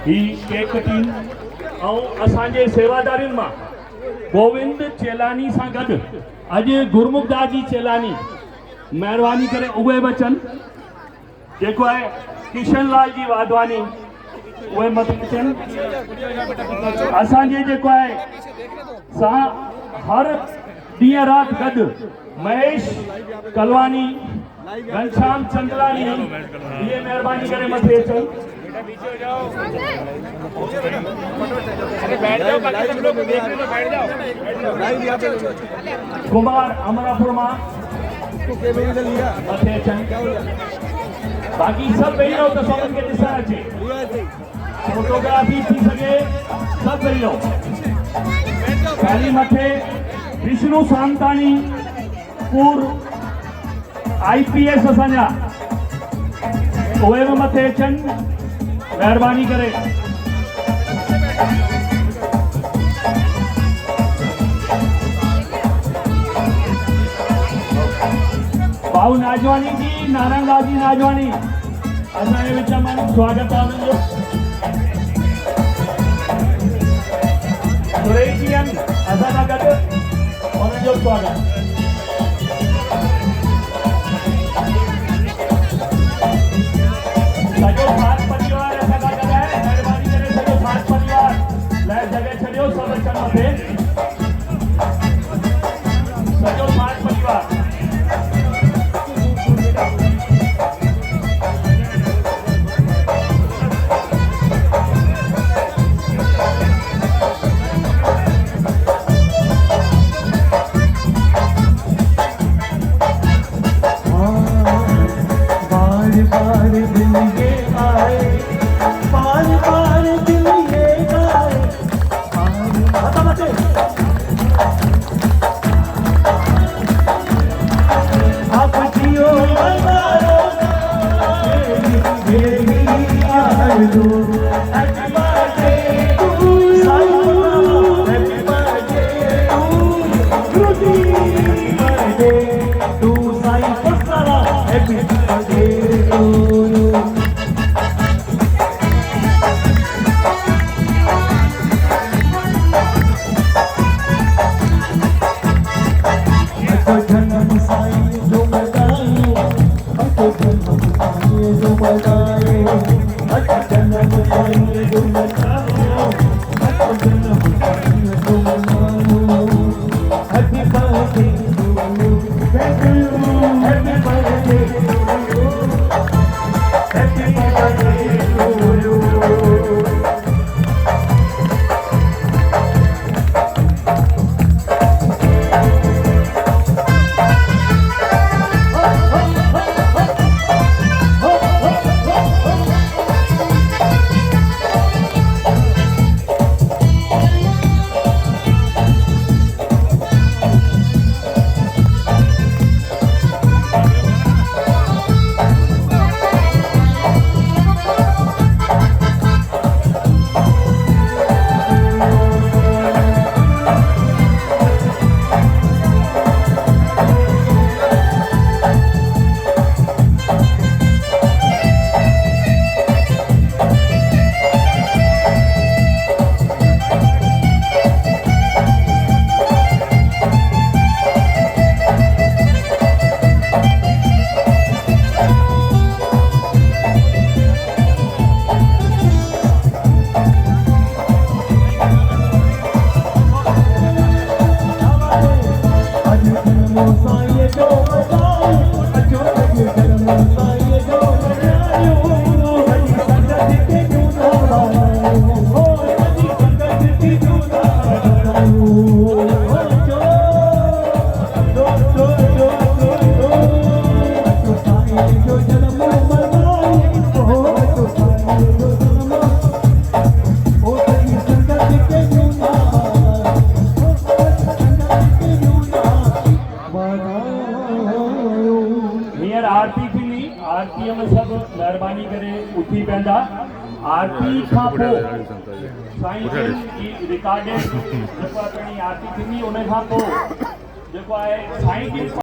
ही cake cutting और असांजे सेवादारियुनि मां गोविंद चेलानी सां गॾु अॼु गुरमुखदास जी चेलानी महिरबानी करे उहे बि अचनि जेको आहे किशन लाल जी वाधवानी उहे मथे अचनि असांजे जेको आहे सां हर ॾींहुं राति गॾु महेश कलवानी घनश्याम चंदलानी ये मेहरबानी करे मथे अचनि अरे बैठ जाओ बाकी सब लोग देख रहे तो बैठ जाओ कुमार अमरापुर मां मथे अचनि बाक़ी सब वेही रहो तो सभिनि खे ॾिसणु अचे फोटोग्राफी थी सके सब वेही रहो खाली मथे विष्णु सांतानी पूर्व IPS असांजा उहे बि मथे अचनि महिरबानी करे भाऊ नाजवानी जी नारायणलाल जी नाजवानी असांजे विच में स्वागत आहे उन्हनि जो सुरेश जी आहिनि असां सां गॾु उन्हनि जो स्वागत सॼो साथ परिवार असां सां गॾु आहे महिरबानी करे सॼो साथ परिवार लाइ जॻह छॾियो सभु अचनि मथे सॼो साथ परिवार आरती में सब मेहरबानी करे उठी पैदा आरती खां पोइ साईं जी रिकॉर्डेड जेको आहे आरती थींदी उन खां पोइ जेको आहे साईं जी